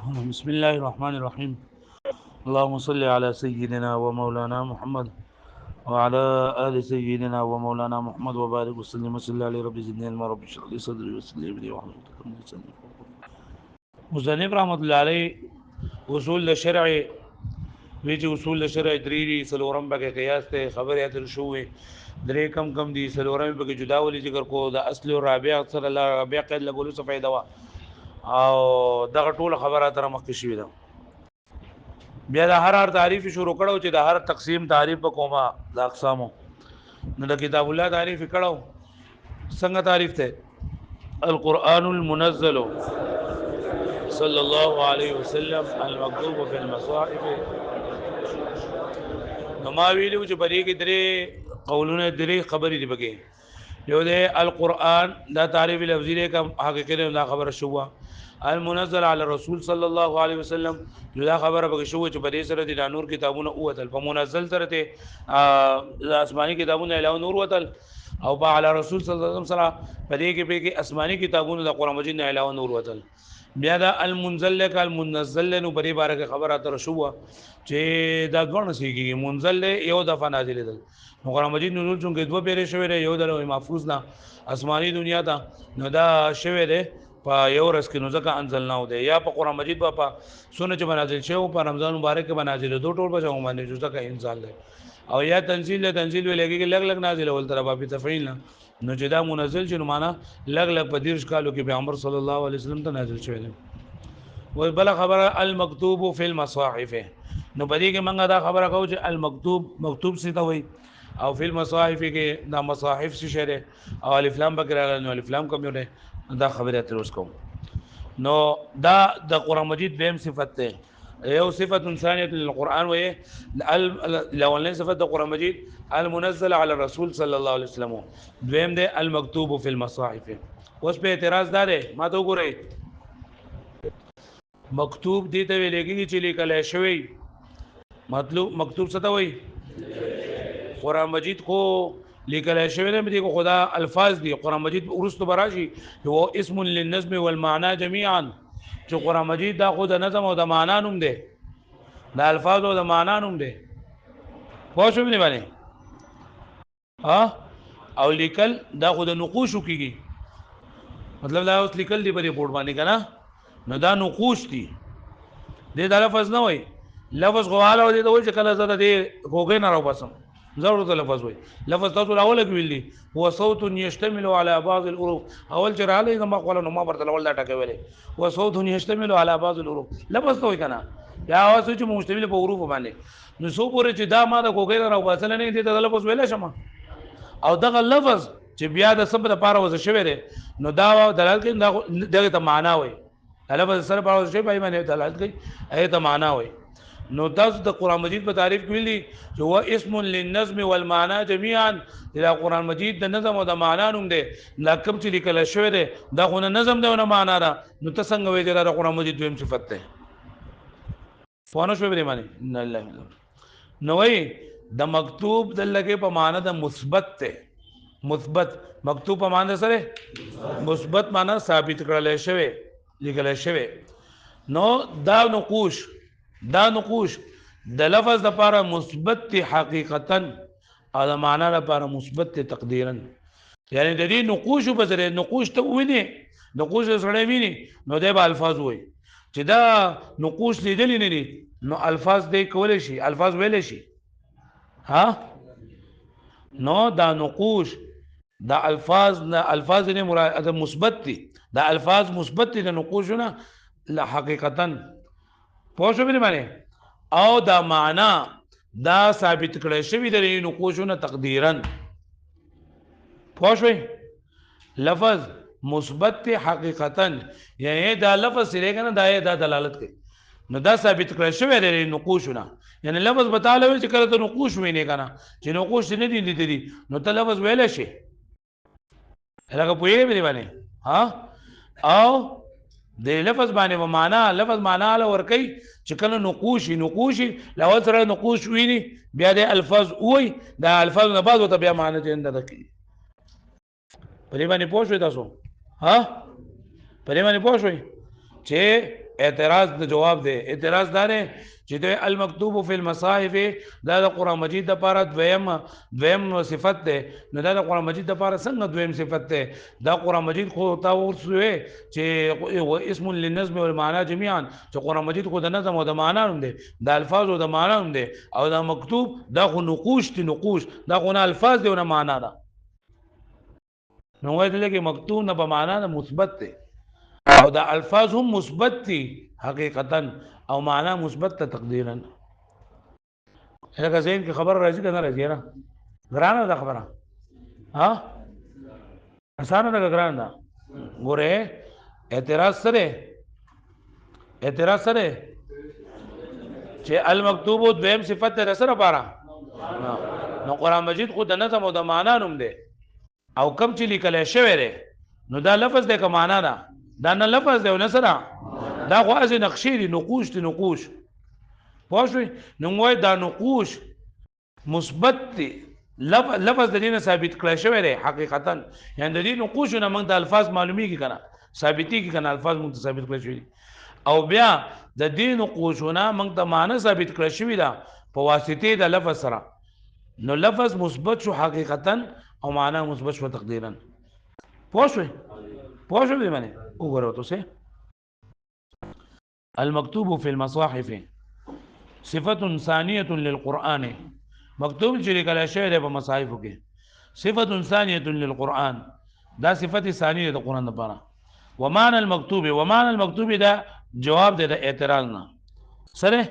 بسم الله الرحمن الرحيم. اللهم صل على سيدنا ومولانا محمد وعلى آل سيدنا ومولانا محمد وبارك وسلم وصلى على رب زدني علما رب اشرح لي صدري ويسر لي امري واحلل عقدة من لساني يفقهوا قولي. مصنف رحمة الله عليه اصول الشرع ویچ اصول الشرع دریری سلورم بګه قیاس ته خبر اتر شوې درې کم دي سلورم بګه جدا ولي ذکر کو د اصل او رابع اکثر الله رابع قید له بولو څه فائدہ وا او دغه ټول خبره تر مخکې شوې ده. بیا د هر تعریف شروع کړو چې د هر تقسیم تعریف په کومه د اقسامو نو د کتاب الله تعریف کړو څنګه تعریف ته القرآن المنزل صلی الله علیه وسلم المكتوب في المصاحف. نو ما ویلو چې بری کې درې قولونه درې خبرې دی بګي یو د القرآن دا تعریف لفظي له کوم حقیقت دا خبره شوه المنزل على الرسول صلى الله عليه وسلم دا خبره بګی شو چې په دې سره د نور کتابونه اوتل په منزل سره ته آسماني کتابونه علاوه نور وتل او په على رسول صلی الله علیه وسلم سره په دې کې آسماني کتابونه د قران مجید نه علاوه نور وتل. بیا دا المنزل ک المنزل نو په دې باره کې خبره تر شو چې دا غوڼ سیږي منزل یو دفعه نازل دي نو قران مجید نزول څنګه دوه پیری شوی دی یو د لوح محفوظ نه آسماني دنیا ته نو دا شوی دی په یو ورځ کې نو ځکه انزلنا و دی یا په قران مجید په سونه چې بنازل شوی په رمضان مبارک کې بنازل دوه ټول بچو باندې جو ځکه انزال دی او یا تنزيل ولګي لګ نازل ول تر په تفعیل نو چې دا منزل شنو معنا لګ په دیرش کالو کې پیغمبر صلی الله علیه وسلم ته نازل شوی دی. و بل خبره المکتوب فی المصاحف نو په دې کې موږ دا خبره کوو چې مکتوب څه ته وایي او فی المصاحف کې دا مصاحف څه شری او الف لام بکر نو الف لام کوم دی دا خبره تر اوس کوم. نو دا د قران مجید دیم صفت ده یو صفت ثانیه للقران وهي الاولین صفت د قران مجید المنزل على الرسول صلی الله علیه وسلم دویم ده المکتوب فی المصاحف. اوس په اعتراض ده ما ته وګورئ مکتوب دي ته ویلېږي چې لیکل شوی مکتوب څه ته وایي قران مجید کو لیکل شوی نه دی کو خدا الفاظ دي قران مجید ورستو براشي هو اسم للنظم والمعنى جميعا چې قران مجید دا خود نظم او د معنا نوم دی د الفاظ او د معنا نوم دی پوه شو نه باندې او لیکل دا خود نقوش کیږي مطلب دا اوس لیکل دی په بورډ باندې کنه نو دا نقوش دي د لفظ نه وای لفظ غواله ودی د چې کله زده دی غوګې نه راو بسم ضرورت لفظ وای لفظ تاسو الاول کې ویل دي هو صوت يشتمل على بعض الحروف اول چې رااله ما قول نو ما ورته اول دا ټکه ویلې هو صوت يشتمل على بعض الحروف لفظ ته وای کنه یا اواز چې مشتمل په حروف باندې نو سو پورې چې دا ما د غوګې نه راو بسل نه دي د لفظ ویل شمه او دغه لفظ چې بیا د سبب لپاره وځ شوی دی نو دا دلالت کوي دغه ته معنا وای لفظ سره په شی باندې دلالت کوي ایت معنا وای. نو تاسو د قران مجید په تعریف کې ویلي چې هو اسم للنظم والمعنى جميعا د قران مجید د نظم او د معنا نوم دی لا کوم چې لیکل شوی دی دا خو نه نظم دی او نه معنا ده نو ته څنګه وایي چې د قران مجید دویم صفت ده فونه شوی به معنی ان الله نو وای د مکتوب د لګي په معنا د مثبت ته مثبت مکتوب په معنا سره مثبت معنا ثابت کړل شوی لیکل شوی نو دا نقوش د لفظ د لپاره مثبت حقیقتا او د معنا لپاره مثبت تقدیرا یعنی د دې نقوش په ذریعه نقوش ته ویني نقوش سره ویني نو د الفاظ وای چې دا نقوش لیدل نه دي نو الفاظ دې کول شي الفاظ ویل شي نو دا نقوش دا الفاظ نه مراد مثبت دي دا الفاظ مثبت دي د نقوشونه حقیقتا پوه شو باندې او دا معنا دا ثابت کړی شوی د نقوشونه تقدیرا پوه شو لفظ مثبت حقیقتا یعنی دا لفظ سره کنه دا دلالت کوي نو دا ثابت کړی شوی د نقوشونه یعنی لفظ بتاله چې کله ته نقوش وینې کنه چې نقوش نه دي دي نو ته لفظ ویل شي هغه پوهیږي به باندې او د لفظ باندې معنا لفظ معنا له ور کوي چې کله نقوشي لو سره نقوش ویني بیا د الفاظ وای دا الفاظ نه بعد ته بیا معنی دې انده کوي په دې باندې پوه شئ تاسو په دې باندې پوه شئ چې اعتراض د جواب دی اعتراض دار چې د المکتوب فی المصاحف دا د قران مجید لپاره دویم صفت ده نو دا د قران مجید لپاره څنګه دویم صفت ده دا قران مجید خو تا ورسوي چې اسم للنظم والمعنى جميعا چې قران مجید خو د نظم او د معنا هم ده د الفاظ او د معنا هم ده او دا مکتوب دا خو نقوش دي نقوش دا خو نه الفاظ دي او نه معنا ده نو وایي چې مکتوب نه په معنا نه مثبت ده او دا الفاظ هم مثبت دي حقیقتا او معنا مثبت ته تقدیرا هغه ځین کې خبر راځي کنه راځي نه ګرانه دا خبره ها اسانه دا ګرانه ده ګوره اعتراض سره چې المکتوب دویم صفت ده سره پاره نو قران مجید خو د نظم او د معنا نوم ده او کم چې لیکل شوی دی نو دا لفظ ده که معنا ده دا نه لفظ دی او نه سره دا خو از نقشې دي نقوش دي نقوش پوه شوئ نو وایي دا نقوش مثبت دي لفظ د دې نه ثابت کړی شوی دی حقیقتا یعنی د دې نقوشو نه موږ ته الفاظ معلومیږي که نه ثابتېږي که نه الفاظ موږ ته ثابت کړی شوي دي او بیا د دې نقوشو نه موږ ته معنی ثابت کړی شوي ده په واسطې د لفظ سره نو لفظ مثبت شو حقیقتا او معنی مثبت شو تقدیرا پوه شوئ دې باندې وګورئ تاسو المكتوب في المصاحف صفة ثانية للقرآن مكتوب چې لیکل شوی دی په مصاحفو کې صفة ثانية للقرآن دا صفت ثانیه د قرآن لپاره ومعنى المكتوب دا جواب دی د اعتراض نه سره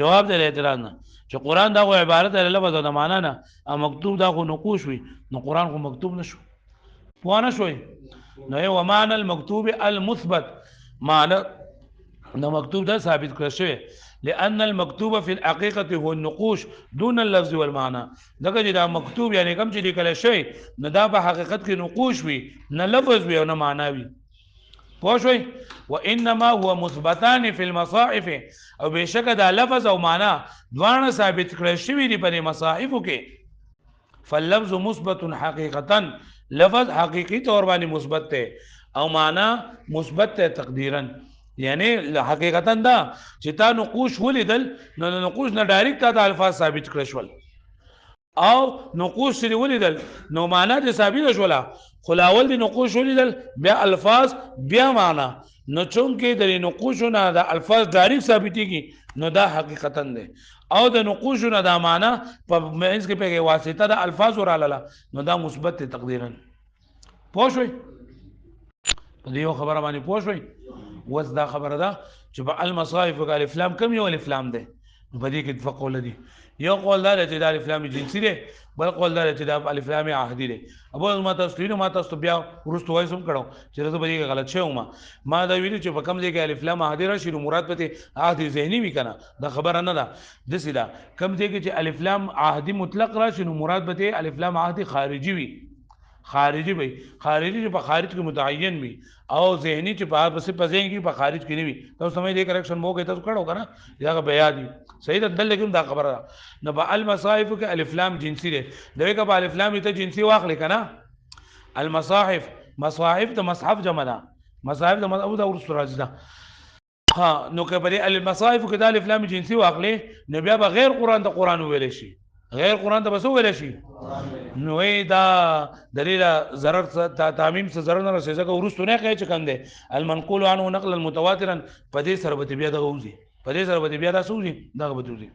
جواب دی د اعتراض نه چې قرآن دا خو عبارت دی لفظ او د معنا نه او مکتوب دا خو نقوش وي نو قرآن خو مکتوب نشو پوه نه شوئ نو ومعنى المكتوب المثبت معنی نو مکتوب دا ثابت کړی شوی لأن المكتوب في الحقيقة هو النقوش دون اللفظ والمعنى دغه چې دا مکتوب یعنی کوم چې لیکل شوی نو دا په حقیقت کې نقوش وي نه لفظ وي او نه معنا وي پوه شوئ وانما هو مثبتان في المصاحف او بشک دا لفظ او معنا دواړه ثابت کړی شوی دي په مصاحفو کې فاللفظ مثبت حقیقتا لفظ حقیقی طور باندې مثبت ده او معنا مثبت ده تقدیرا یعنی حقیقتا دا چې تا نقوش ولیدل نو نقوش نه ډایرکټ تا د الفاظ ثابت کړی شول او نقوش سری ولیدل نو معنا دې ثابت شوله خو لاول دې نقوش ولیدل بیا الفاظ بیا معنا نو چونکې د نقوشونه د الفاظ ډایرکټ ثابتېږي نو دا حقیقتا ده او د نقوشونه د معنا په منځ کې په واسطه د الفاظ وراله نو دا مثبت تقدیرا پوه شوئ په دې خبره باندې پوه شوئ وز دا خبره ده چې په المصاحف کې الف لام کم یو الف لام ده په دې کې اتفاق ولدي یو قول دا چې دا الف لام جنسي ده بل قول دا چې دا الف لام عهدي ده ابو ما تاسو بیا ورستو وایسم کړو چې زه به دې غلط شوم ما دا ویلو چې په کم ځای کې الف لام عهدي راشي نو مراد پته عهدي ذهني وی کنه دا خبره نه ده د سیدا کم ځای کې چې الف لام عهدي مطلق راشي نو مراد پته الف لام عهدي خارجي وي خارجي چې په خارج کې متعین وي او ذهني چې په پسې پځین کې په خارج کې نه وي تاسو سمې دې کریکشن مو کې تاسو کړو کنه یا بیا دي صحیح ده دل لیکم دا خبره نه په المصاحف کې الف لام جنسي ده دوی کا په الف لام ته جنسي واخلې کنه المصاحف مصاحف د مصحف جمع ده مصاحف د ابو دا ورس راځي ده ها نو کې په المصاحف کې د الف لام جنسي واخلې نو بیا به غیر قران د قران ویل شي غیر قران ته بسو ویل شي نو دا دلیل ضرر تعمیم سے ضرر نه رسېږي که ورستو نه کوي چې کنده المنقول عنه نقلا متواترا په دې سره به بیا دغه وځي په دې سره به بیا دا سوځي دغه به وځي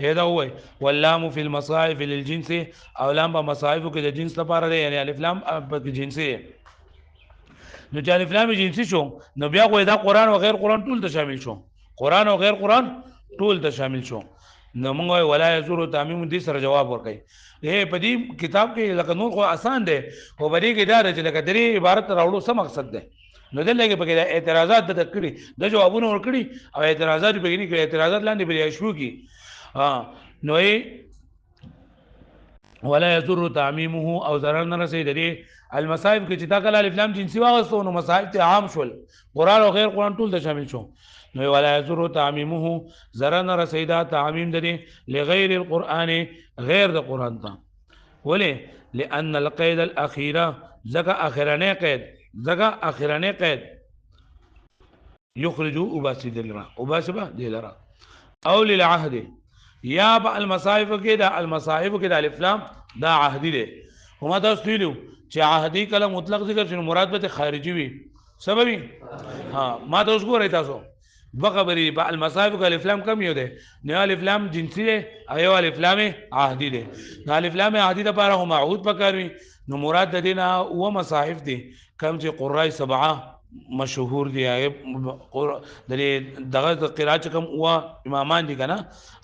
هدا هو واللام في المصاحف للجنس او لام په مصاحف کې د جنس لپاره دی یعنی الف لام په جنسي نو چې الف لام جنسي شو نو بیا خو دا قران او غیر قران ټول ته شامل شو قران او غیر قران ټول ته شامل شو نو موږ ولا یزور تعمیم دې سره جواب ورکړي په دې کتاب کې لکه نور خو آسان دی خو په دې کې دا چې لکه درې عبارت راوړو څه مقصد دی نو دلته کې پکې اعتراضات د کړي د جوابونه ورکړي او اعتراضات به کې کړي اعتراضات لاندې بری شروع کی نو ولا یزور تعمیمه او ضرر نه رسي درې المصائب کې چې تا کله الف لام جنسي واغستو نو مصائب ته عام شول قران او غیر قران ټول ته شامل شو نو ولا یزر تعمیمه ضرر نه رسیدا تعمیم درې لغیر القران غیر د قران ته ولې لان القید الاخيره زګه اخرنه قید یخرجو وباسي دلرا وباسي با دلرا او للعهد یا په المصائف کې دا المصائف کې د الف لام دا عهدی دی هما تاسو ویلو چې عهدی کله مطلق ذکر شنو مراد به خارجي وي سببي ها ما تاسو ګورئ تاسو دوه خبرې په المصائف کې الف لام کم یو دی نه الف لام جنسي دی او الف لام عهدی دی دا الف لام عهدی د لپاره هم معهود پکاروي نو مراد د دینه او مصاحف دي کم چې قرای سبعه مشهور دي دغه قرات کم او امامان دي کنه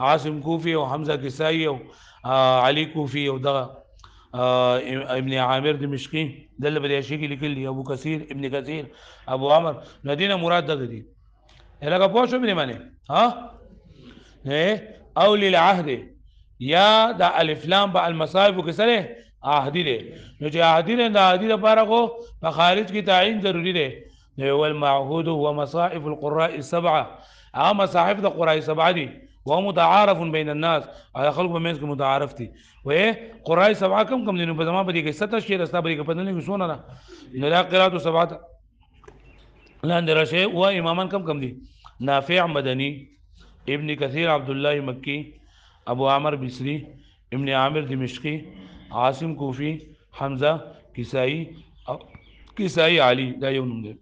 عاصم کوفی او حمزه کسائی او علی کوفی او دغه ابن عامر دمشقي دل بریاشي کې لیکل دي ابو کثیر ابن کثیر ابو عمر ندینه مراد دغه دي الګه پوه شو مې معنی ها او للعهد یا د الف لام په المصائف کې سره عهدی دی نو چې عهدی نه د عهدی لپاره کو په خارج کې تعین ضروری دی نو المعهود هو مصائف القراء السبعه هغه مصاحف د قراء السبعه دي وهو متعارف بين الناس على خلق بمنس کې متعارف دي و قراء السبعه کم دي نو په زمانه کې 17 شی رستا بری کې پدې نه سونه نه نو لا قراءه السبعه لاندې راشه او امامان کم دي نافع مدني ابن كثير عبد الله مكي ابو عمر بصري ابن عامر دمشقي عاصم کوفی حمزه کسائی علی دا یو نوم دی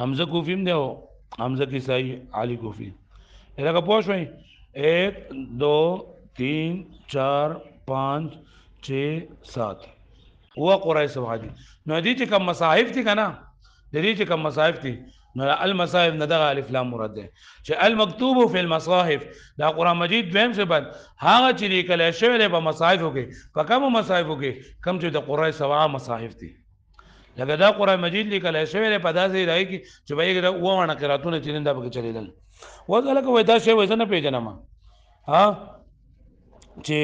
حمزه کوفی هم دی او حمزه کسائی علی کوفی دا پوه شئ 1 2 3 4 5 6 7 هو قرای سبعه دي نو دي چې کوم مصاحف دي کنه د دې چې کوم مصاحف دي نو المصاحف نه دغه الف لام مراد ده چې المکتوب فی المصاحف دا قران مجید دویم څه بعد هغه چې لیکل شوی په مصاحفو کې په کوم مصاحفو کې کم چې د قرای سبعه مصاحف دي لکه دا قران مجید لیکل شوی په داسې راي کې چې به دا وونه قراتونه چې نن دا به چلیدل وځلکه وای دا شی وځ نه پیژنم ها چې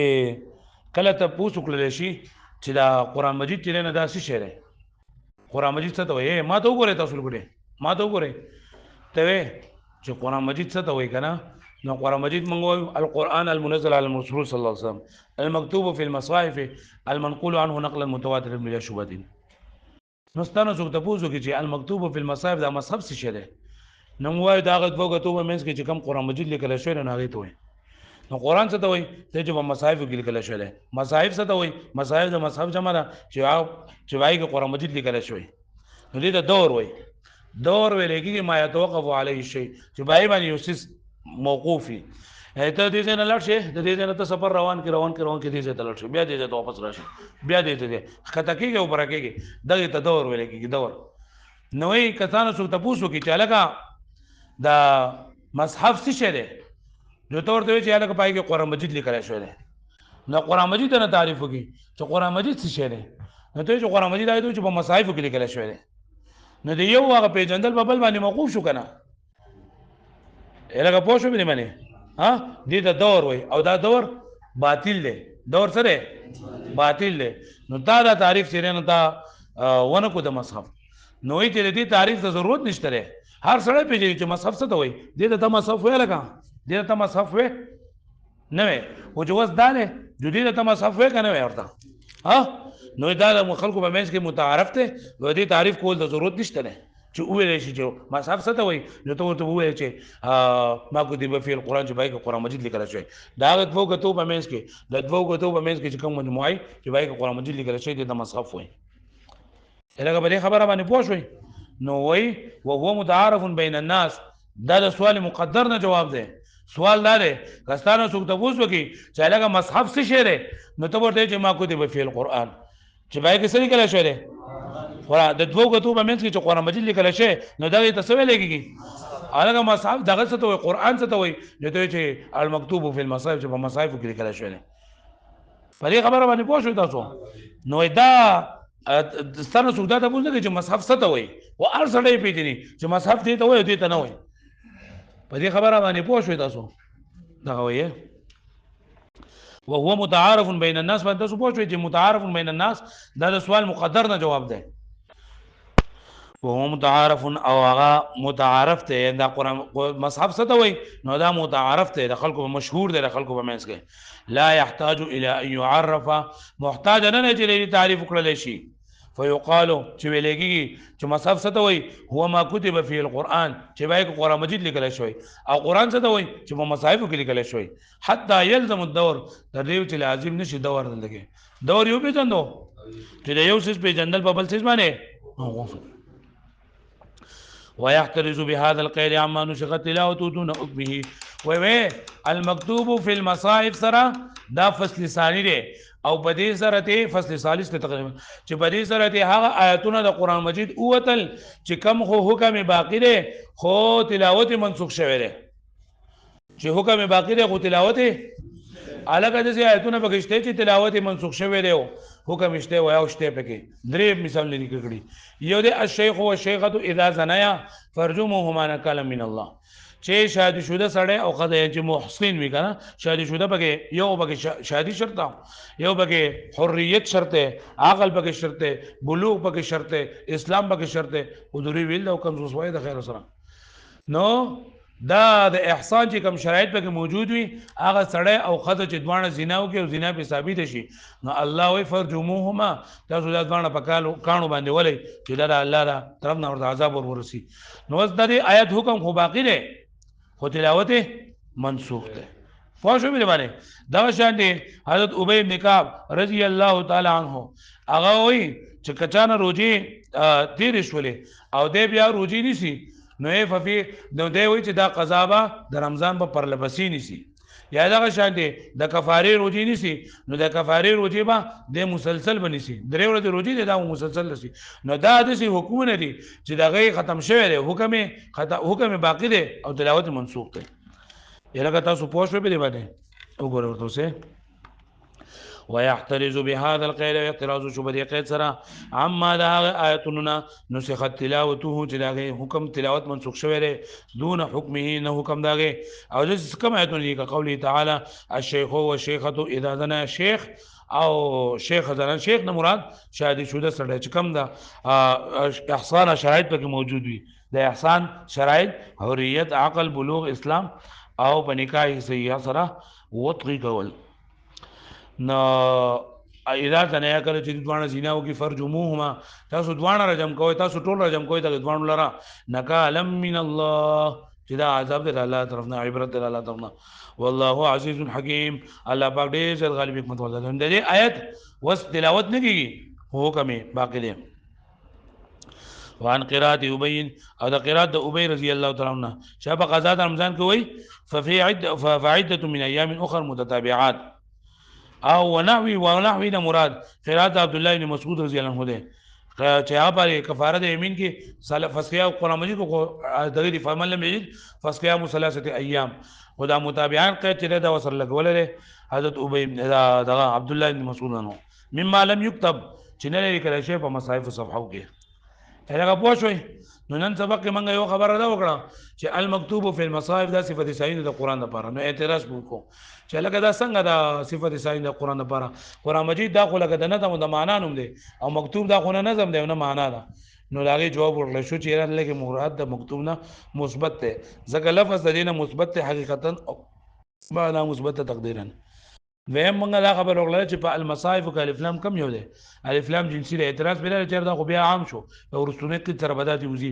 کله ته پوښتنه کړل شي چې دا قران مجید چې نه دا څه شی دی قران مجید څه ته وایي ما ته وګورئ تاسو وګورئ ما ته وګورئ ته چې قران مجید څه ته وایي کنه نو قران مجید موږ القرآن المنزل على الرسول صلى الله عليه وسلم المكتوب في المصاحف المنقول عنه نقلا متواترا بلا شبهه نو ستانه څوک ته پوښتنه کوي چې المكتوب في المصاحف دا مصحف څه شی دی نو وایي دا غوږ غوږ منځ کې چې کوم قران مجید لیکل شوی نه هغه ته وایي نو قران څه ته وایي ته چې په مصاحف کې لیکل شوی دی مصاحف څه ته وایي مصاحف د مصحف جمع ده چې وایي کې قران مجید لیکل شوی نو دې ته دور وایي دور ویل کېږي ما يتوقف عليه شيء چې بای باندې یوسس موقوفي ته دې نه لړ شي د دې نه ته سفر روان کې دې ته لړ شي بیا دې ته واپس راشي بیا دې ته خطا کېږي او برکېږي دغه ته دور ویل کېږي دور نوې کسانو څخه تاسو کې چې لکه دا مصحف څه شه ده جو تور ته چې لکه پای کې قران مجید لیکل شوی دی نو قران مجید نه تعریف وکي چې قران مجید څه شه ده نو ته چې قران مجید آیته چې په مصاحف کې لیکل شوی دی نو د یو هغه پیجندل په بل باندې موقوف شو کنه الګه پوه شو به معنی ها دې دا دور وای او دا دور باطل دی دور سره باطل دی نو دا تعریف چیرې نه تا ونه کو د مصحف نو یې دې تعریف ته ضرورت نشته لري هر سړی پیژني چې مصحف څه ته وای دې ته مصحف وای لګا دې ته مصحف وای نه وای او چې وس داله جدي ته مصحف وای کنه وای ورته ها نو دا د خلکو په منځ کې متعارف ته و دې تعریف کول د ضرورت نشته نه چې ویل شي چې مصحف څه ته وایي نو ته وایي چې ما کو دی په القرآن چې بای قرآن مجید لیکل شوی دا د دوه غتو په منځ کې د دوه غتو په منځ کې چې کوم مجموعي چې بای قرآن مجید لیکل شوی د مصحف وایي هغه به خبره باندې پوه شوي نو وایي او هو متعارف بین الناس دا د سوال مقدر نه جواب دی سوال دا دی کستانه څوک ته وځي چې هغه مصحف څه شی دی نو ته ورته چې ما کو دی په القرآن چې بای کې څه لیکل شوی دی قرآن د دوه غتو په منځ کې چې قرآن مجید لیکل شوی نو دا ته څه ویل کېږي هغه مصحف دغه څه ته وایي قرآن څه ته وایي نو ته چې المکتوب فی المصاحف چې په مصاحف کې لیکل شوی دی په دې خبره باندې پوه شئ تاسو نو دا ستاسو څوک دا ته پوښتنه چې مصحف څه ته وایي او هر سړی پیژني چې مصحف دې ته وایي دې ته نه وایي په دې خبره باندې پوه شئ تاسو دغه وایي وهو متعارف بين الناس باندې تاسو پوه شئ چې متعارف بين الناس دا د سوال مقدر نه جواب دی وهو متعارف او هغه متعارف ته دا قرآن مصحف څه ته وایي نو دا متعارف ته د خلکو مشهور دی د خلکو په منځ کې لا يحتاج الى ان يعرف محتاج نه چې تعریف کړل شي فيقال چې ویلېږي چې مصحف څه ته وایي هو ما كتب فيه القرآن چې باید قرآن مجید لیکل شوی او قرآن څه ته وایي چې په مصاحفو کې لیکل شوی حتی يلزم الدور تر دې چې لازم نشي دور نه لګي دور یو پیژندو چې د یو څه پیژندل په بل څه باندې ويحترز بهذا القيد عما نسخ تلاوته دون حكمه وي المكتوب في المصاحف سره دا فصل ثاني دی او په دې سره ته فصل ثالث ته تقریبا چې په دې سره ته هغه آیاتونه د قران مجید اوتل چې کم خو حکم باقی دی خو تلاوت منسوخ شوی دی چې حکم باقی دی خو تلاوت الګا د آیاتونه بغشته چې تلاوت منسوخ شوی دی حکم شته و یا شته پکې درې مثال لري کړي یو د الشیخ او الشیخه اذا زنایا فرجمهما نکال من الله چې شادي شوده سړی او خدای چې محسن وي کنه شادي شوده پکې یو پکې شادي شرط یو پکې حریت شرط عقل پکې شرط بلوغ پکې شرط اسلام پکې شرط او دوی ویل او کوم وسوي د خیر سره نو دا د احسان چې کوم شرایط پکې موجود وي هغه سړی او خدای چې دوانه زنا وکي او زنا په ثابت شي نو الله وی فرجموهما تاسو دا دوانه په کانو باندې ولې چې دا الله دا طرف نه ورته عذاب ورسي نو د دې آیت حکم خو باقی دی خو تلاوت منسوخ ده پوه شو مې باندې دا شان دي حضرت ابی بن کعب رضی الله تعالی عنہ هغه وی چې کچانه روزي تیر شولې او دې بیا روزي نسی نو ففي نو دی وی چې دا قضا به د رمضان په پرلپسې نسی یا دا شان دي د کفاره روزي نسی نو د کفاره روزي به د مسلسل بنسي درې ورځې روزي دا مسلسل نسی نو دا د سي حکومت دي چې دا غي ختم شوی دی حکم باقی دی او تلاوت منسوخ دی یلګه تاسو پوښتنه به دی باندې وګورئ ورته ويحترز بهذا القيد اعتراض شبه قید سره عما دا آیتنا نسخت تلاوته چې دا حکم تلاوت منسوخ شوی دی دون حکمه نه حکم داغه او د کوم آیتونه دی قوله تعالی الشيخ والشيخه اذا زنا شيخ او شیخ زنا شیخ نه مراد شادي شوده سره چې کوم دا احسان شرایط پکې موجود وي د احسان شرایط حریت عقل بلوغ اسلام او په نکاح صحیح سره وطغي کول نو اذا زنا کله چې دوانه زنا او کې فرجموهما تاسو دوانه رجم کوی تاسو ټول رجم کوی ته دوانه لرا نکالم من الله چې دا عذاب دی الله طرفنا عبرت دی الله طرفنا والله عزیز حکیم الله پاک ډېر غالب حکمت والا دی دې آیت وس تلاوت نه کیږي حکم باقی دی وان قرات ابي او د قرات د ابي رضی الله تعالی عنہ شابه قضا رمضان کوي فعده من ايام اخرى متتابعات او ونحوی نه مراد قرات عبد الله بن مسعود رضی الله عنه ده چې هغه پر کفاره د یمین کې سلف فسقیا قرآن مجید کو دغه فرمان لم یجد فسقیا ثلاثه ایام خدا متابعان قید چې دا وصل لګولې حضرت ابي دغه عبد الله بن مسعود عنه مما لم يكتب چې نه لیکل شوی په مصاحف صفحو کې هغه پوښوي نو نن سبق کې منګه یو خبره دا وکړه چې المکتوب فی المصاحف دا صفت سعین د قران لپاره نو اعتراض وکړو چې لکه دا څنګه دا صفت سعین د قران لپاره قران مجید دا خو لکه د نظم د معنا نوم دی او مکتوب دا خو نه نظم دی نه معنا ده نو لاغي جواب ورکړل شو چې رات لکه مراد د مکتوب نه مثبت ده ځکه لفظ د دینه مثبت حقیقتا معنا مثبت تقدیرا ویم موږ دا خبر وکړل چې په المصاحف کې الف لام کم یو دی الف لام جنسي له اعتراض بل چې دا خو بیا عام شو او ورستونه کې تر بدات وزي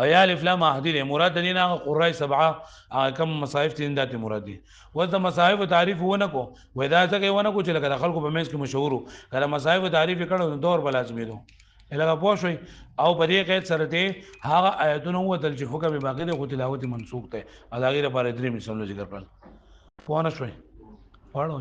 او یا الف لام احدی له مراد دینه قرای سبعه کم مصاحف تین ذات مراد دي وذ مصاحف تعریف ونه کو ودا څنګه ونه کو چې لکه خلکو په منځ کې مشهور کړه مصاحف تعریف کړه دور بل لازمي دو الګه پوښوي او په دې قید سره ته هغه آیتونه وتل چې حکم باقی د تلاوت منسوخ ته اداګه لپاره درې مثال ذکر کړل پوه نه شوي پاړو